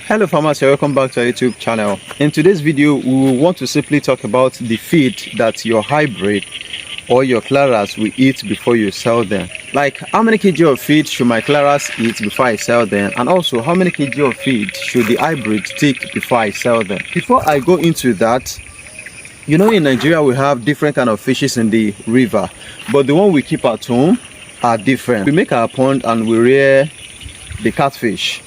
Hello farmers, welcome back to our YouTube channel. In today's video, we will want to simply talk about the feed that your hybrid or your Clarias will eat before you sell them. Like, how many kg of feed should my Clarias eat before I sell them, and also how many kg of feed should the hybrid take before I sell them. Before I go into that, you know, in Nigeria we have different kind of fishes in the river, but the one we keep at home are different. We make our pond and we rear the catfish,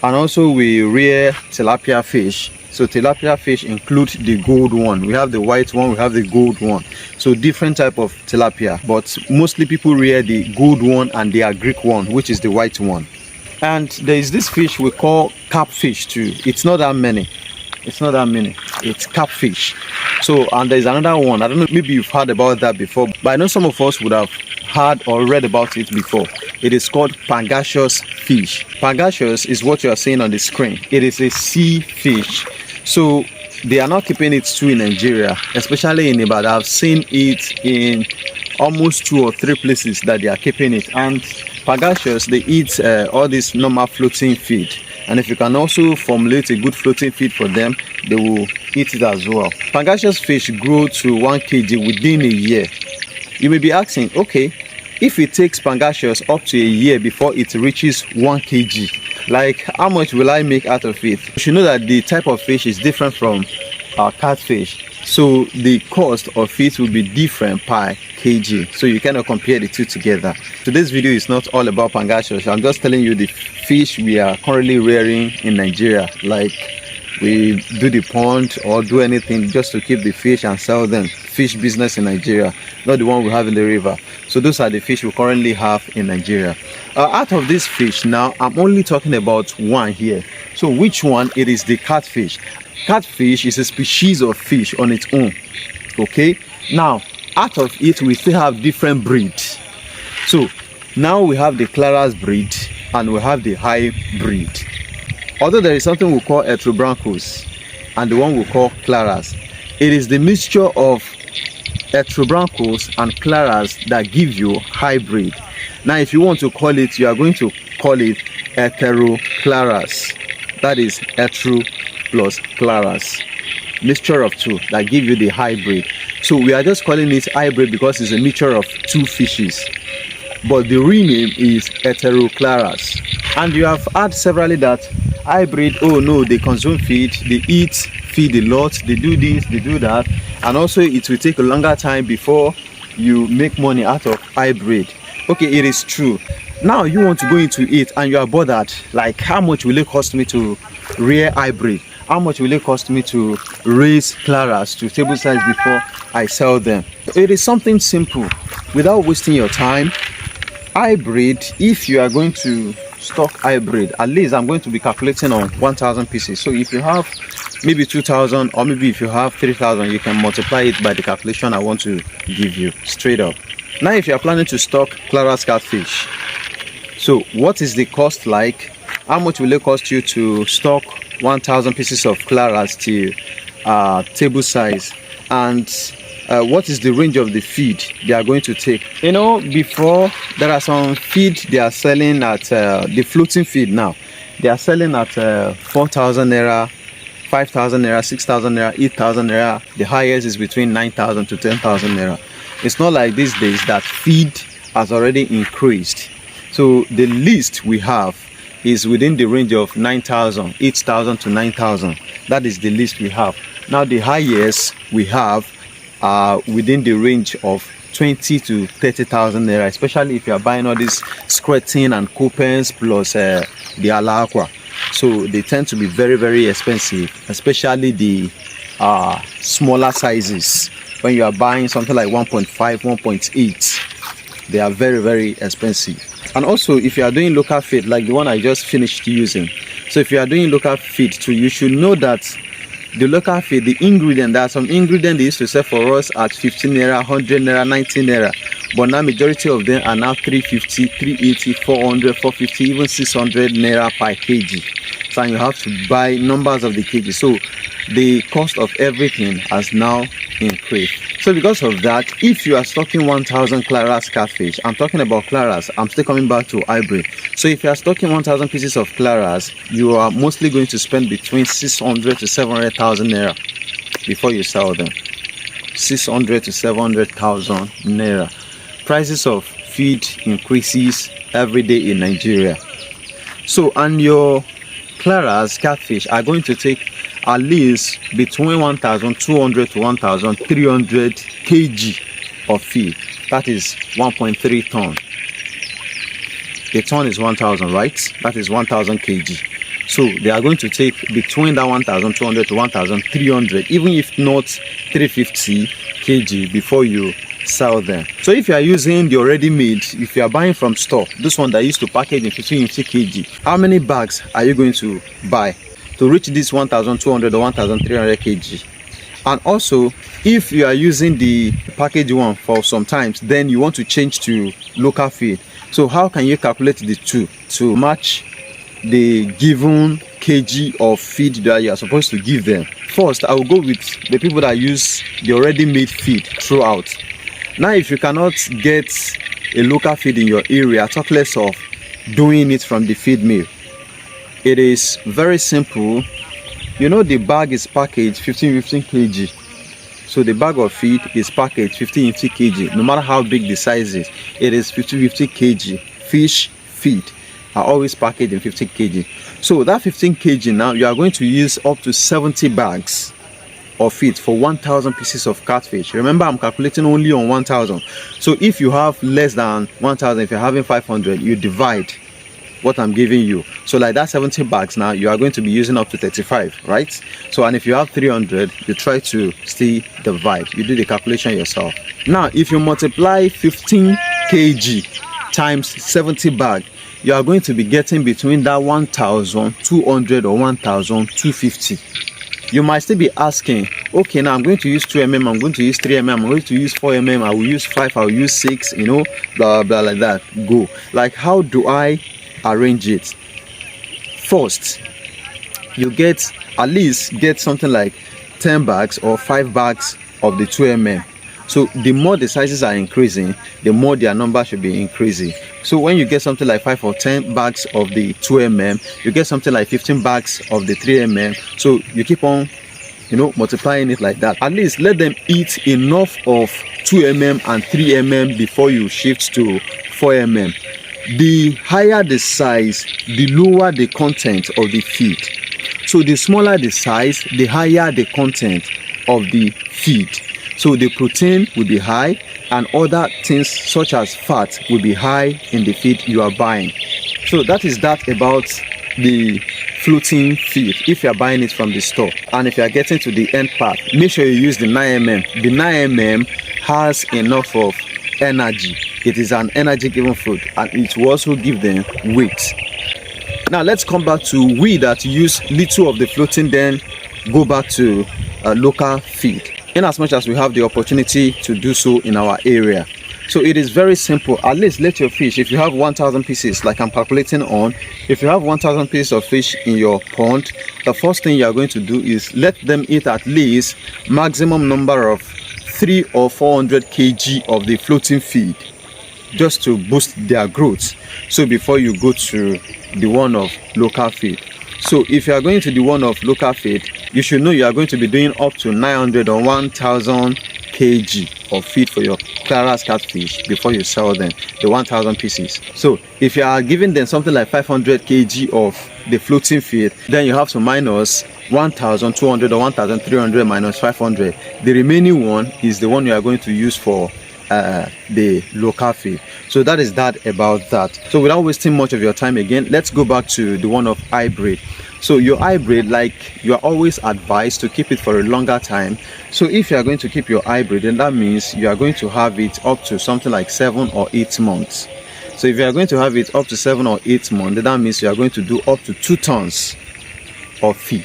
and also we rear tilapia fish. So tilapia fish include the gold one. We have the white one, we have the gold one. So different type of tilapia, but mostly people rear the gold one and the Greek one, which is the white one. And there is this fish we call catfish too. It's not that many. It's catfish. So, and there's another one, I don't know, maybe you've heard about that before, but I know some of us would have heard or read about it before. It is called pangasius fish. Pangasius is what you are seeing on the screen. It is a sea fish. So they are not keeping it too in Nigeria, especially in Ibadan. I've seen it in almost 2 or 3 places that they are keeping it. And pangasius, they eat all this normal floating feed. And if you can also formulate a good floating feed for them, they will eat it as well. Pangasius fish grow to 1 kg within a year. You may be asking, okay, if it takes pangasius up to a year before it reaches 1 kg, like how much will I make out of it? You should know that the type of fish is different from catfish. So the cost of it will be different per kg. So you cannot compare the two together. Today's video is not all about pangasius. I'm just telling you the fish we are currently rearing in Nigeria. Like, we do the pond or do anything just to keep the fish and sell them. Fish business in Nigeria, not the one we have in the river. So those are the fish we currently have in Nigeria. Out of this fish now, I'm only talking about one here. So which one? It is the catfish. Catfish is a species of fish on its own. Okay, now out of it we still have different breeds. So now we have the Clarias breed and we have the hybrid. Although there is something we call etrobranchus and the one we call Clarias, it is the mixture of etrobranchus and Clarias that give you hybrid. Now if you want to call it, you are going to call it heteroclaras. That is hetero plus Clarias, mixture of 2 that give you the hybrid. So we are just calling it hybrid because it's a mixture of 2 fishes, but the real name is heteroclaras. And you have heard severally that hybrid, oh no, they consume feed, they eat feed a lot, they do this, they do that, and also it will take a longer time before you make money out of hybrid. Okay, it is true. Now you want to go into it and you are bothered, like, how much will it cost me to rear hybrid? How much will it cost me to raise Clarias to table size before I sell them? It is something simple. Without wasting your time, hybrid, if you are going to stock hybrid, at least I'm going to be calculating on 1,000 pieces. So if you have maybe 2,000, or maybe if you have 3,000, you can multiply it by the calculation I want to give you straight up. Now if you are planning to stock Clarias catfish, so what is the cost like? How much will it cost you to stock 1,000 pieces of Clarias to table size? And what is the range of the feed they are going to take? You know, before, there are some feed they are selling at the floating feed now. They are selling at 4,000 naira, 5,000 naira, 6,000 naira, 8,000 naira. The highest is between 9,000 to 10,000 naira. It's not like these days that feed has already increased. So the least we have is within the range of 9,000, 8,000 to 9,000. That is the least we have. Now the highest we have are within the range of 20 to 30,000 naira, especially if you are buying all these skirting and coupons plus the alaqua. So they tend to be very, very expensive, especially the smaller sizes. When you are buying something like 1.5, 1.8, they are very, very expensive. And also, if you are doing local feed like the one I just finished using, so if you are doing local feed too, you should know that the local feed, the ingredient, there are some ingredients they used to sell for us at 15 naira, 100 naira, 90 naira, but now majority of them are now 350, 380, 400, 450, even 600 naira per kg. So you have to buy numbers of the kg. So the cost of everything has now increased. So because of that, if you are stocking 1,000 Clarias catfish, I'm talking about Clarias, I'm still coming back to hybrid. So if you are stocking 1,000 pieces of Clarias, you are mostly going to spend between 600 to 700,000 naira before you sell them. 600 to 700,000 naira. Prices of feed increases every day in Nigeria. So, and your Clarias catfish are going to take at least between 1,200 to 1,300 kg of feed. That is 1.3 ton. The ton is 1,000, right? That is 1,000 kg. So they are going to take between that 1,200 to 1,300, even if not 350 kg before you sell them. So if you are using the already made, if you are buying from store, this one that used to package in 50 kg, how many bags are you going to buy to reach this 1,200 or 1,300 kg? And also, if you are using the package one for some times, then you want to change to local feed. So how can you calculate the two to match the given kg of feed that you are supposed to give them? First, I will go with the people that use the already made feed throughout. Now, if you cannot get a local feed in your area, talk less of doing it from the feed mill. It is very simple. You know, the bag is packaged 15 kg. So the bag of feed is packaged 15 kg. No matter how big the size is, it is 50 kg. Fish feed are always packaged in 50 kg. So that 15 kg now, you are going to use up to 70 bags of feed for 1,000 pieces of catfish. Remember, I'm calculating only on 1,000. So if you have less than 1,000, if you're having 500, you divide what I'm giving you. So like that 70 bags now, you are going to be using up to 35, right? So, and if you have 300, you try to still divide. You do the calculation yourself. Now, if you multiply 15 kg times 70 bag, you are going to be getting between that 1,200 or 1,250. You might still be asking, okay, now I'm going to use 2 mm, I'm going to use 3 mm, I'm going to use 4 mm, I will use 5, I will use 6, you know, blah blah like that. Go. Like, how do I arrange it? First, you at least get something like 10 bags or 5 bags of the 2 mm. So the more the sizes are increasing, the more their number should be increasing. So when you get something like 5 or 10 bags of the 2 mm, you get something like 15 bags of the 3 mm. So you keep on, you know, multiplying it like that. At least let them eat enough of 2 mm and 3 mm before you shift to 4 mm. The higher the size, the lower the content of the feed. So the smaller the size, the higher the content of the feed. So the protein will be high and other things such as fat will be high in the feed you are buying. So that is that about the floating feed if you are buying it from the store. And if you are getting to the end part, make sure you use the 9mm. The 9mm has enough of energy. It is an energy giving food and it will also give them weight. Now let's come back to we that use little of the floating, then go back to local feed, in as much as we have the opportunity to do so in our area. So it is very simple. At least let your fish, if you have 1,000 pieces like I'm calculating on, if you have 1,000 pieces of fish in your pond, the first thing you are going to do is let them eat at least maximum number of 300 or 400 kg of the floating feed, just to boost their growth. So before you go to the one of local feed. So if you are going to the one of local feed, you should know you are going to be doing up to 900 or 1,000 kg of feed for your Clarias catfish before you sell them, the 1,000 pieces. So if you are giving them something like 500 kg of the floating feed, then you have to minus 1,200 or 1,300 minus 500. The remaining one is the one you are going to use for the local feed. So that is that about that. So without wasting much of your time again, let's go back to the one of hybrid. So your hybrid, like, you are always advised to keep it for a longer time. So if you are going to keep your hybrid, then that means you are going to have it up to something like 7 or 8 months. So if you are going to have it up to 7 or 8 months, then that means you are going to do up to 2 tons of feed.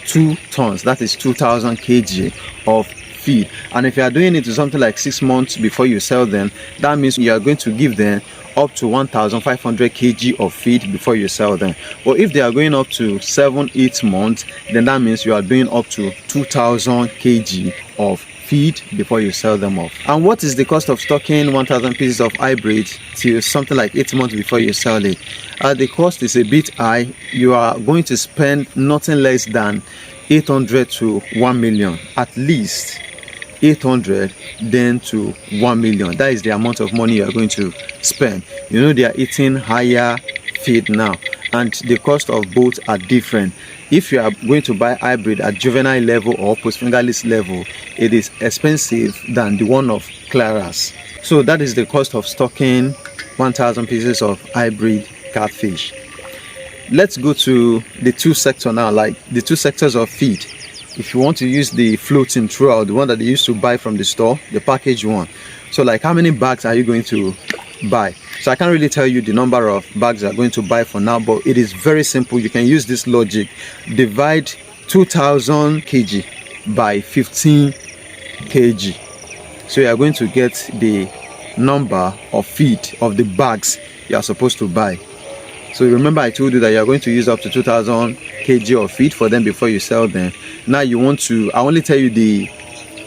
2 tons, that is 2,000 kg of feed. And if you are doing it to something like 6 months before you sell them, that means you are going to give them up to 1,500 kg of feed before you sell them. But if they are going up to 7-8 months, then that means you are doing up to 2,000 kg of feed before you sell them off. And what is the cost of stocking 1,000 pieces of hybrid till something like 8 months before you sell it? The cost is a bit high. You are going to spend nothing less than 800 to 1 million, at least 800 then to 1 million. That is the amount of money you are going to spend. You know, they are eating higher feed now, and the cost of both are different. If you are going to buy hybrid at juvenile level or post-fingerless level, it is expensive than the one of Clarias. So that is the cost of stocking 1,000 pieces of hybrid catfish. Let's go to the two sectors now, like the two sectors of feed. If you want to use the floating throughout, the one that they used to buy from the store, the packaged one. So like, how many bags are you going to buy? So I can't really tell you the number of bags you're going to buy for now, but it is very simple. You can use this logic. Divide 2,000 kg by 15 kg. So you are going to get the number of feed of the bags you are supposed to buy. So remember, I told you that you are going to use up to 2,000 kg of feed for them before you sell them. Now you want to, I only tell you the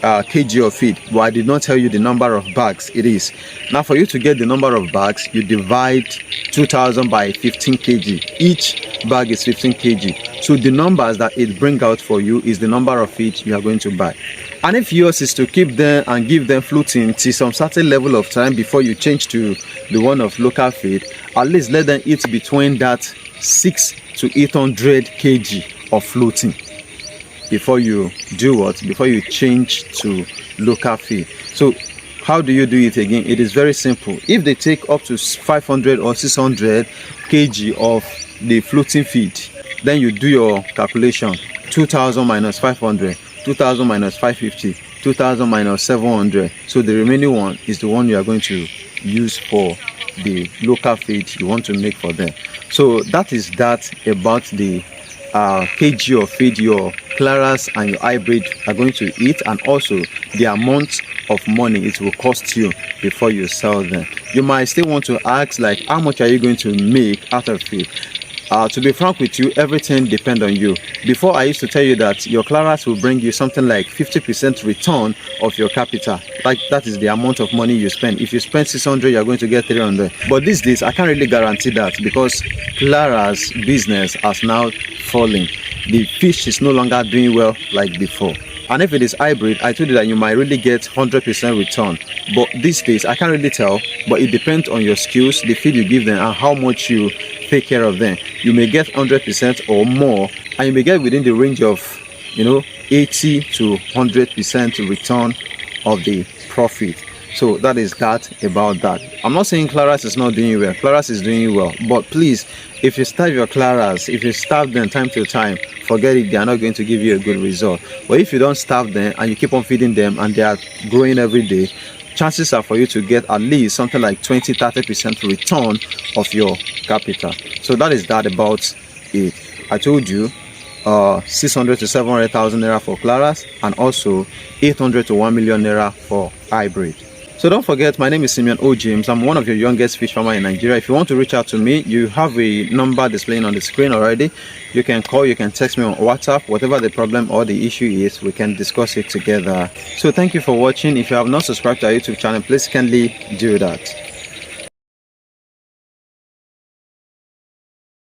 kg of feed, but I did not tell you the number of bags it is. Now for you to get the number of bags, you divide 2,000 by 15 kg. Each bag is 15 kg. So the numbers that it brings out for you is the number of feed you are going to buy. And if yours is to keep them and give them floating till some certain level of time before you change to the one of local feed, at least let them eat between that 600 to 800 kg of floating before you do what? Before you change to local feed. So how do you do it again? It is very simple. If they take up to 500 or 600 kg of the floating feed, then you do your calculation. 2,000 minus 500, 2,000 minus 550, 2,000 minus 700. So the remaining one is the one you are going to use for the local feed you want to make for them. So that is that about the kg of feed your Clarias and your hybrid are going to eat, and also the amount of money it will cost you before you sell them. You might still want to ask, like, how much are you going to make out of it? To be frank with you, everything depends on you. Before, I used to tell you that your Clarias will bring you something like 50% return of your capital. Like, that is the amount of money you spend. If you spend 600, you're going to get 300. But these days, I can't really guarantee that, because Clarias business has now fallen. The fish is no longer doing well like before. And if it is hybrid, I told you that you might really get 100% return. But these days, I can't really tell. But it depends on your skills, the feed you give them, and how much you take care of them. You may get 100% or more, and you may get within the range of, 80 to 100% return of the profit. So that is that about that. I'm not saying Clarias is not doing well. Clarias is doing well. But please, if you starve your Clarias, if you starve them time to time, forget it, they are not going to give you a good result. But if you don't starve them and you keep on feeding them and they are growing every day, chances are for you to get at least something like 20-30% return of your capital. So that is that about it. I told you 600 to 700,000 naira for Clarias, and also 800 to 1 million naira for hybrid. So don't forget, my name is Simeon O. James. I'm one of your youngest fish farmer in Nigeria. If you want to reach out to me, you have a number displaying on the screen already. You can call, you can text me on WhatsApp. Whatever the problem or the issue is, we can discuss it together. So thank you for watching. If you have not subscribed to our YouTube channel, please kindly do that.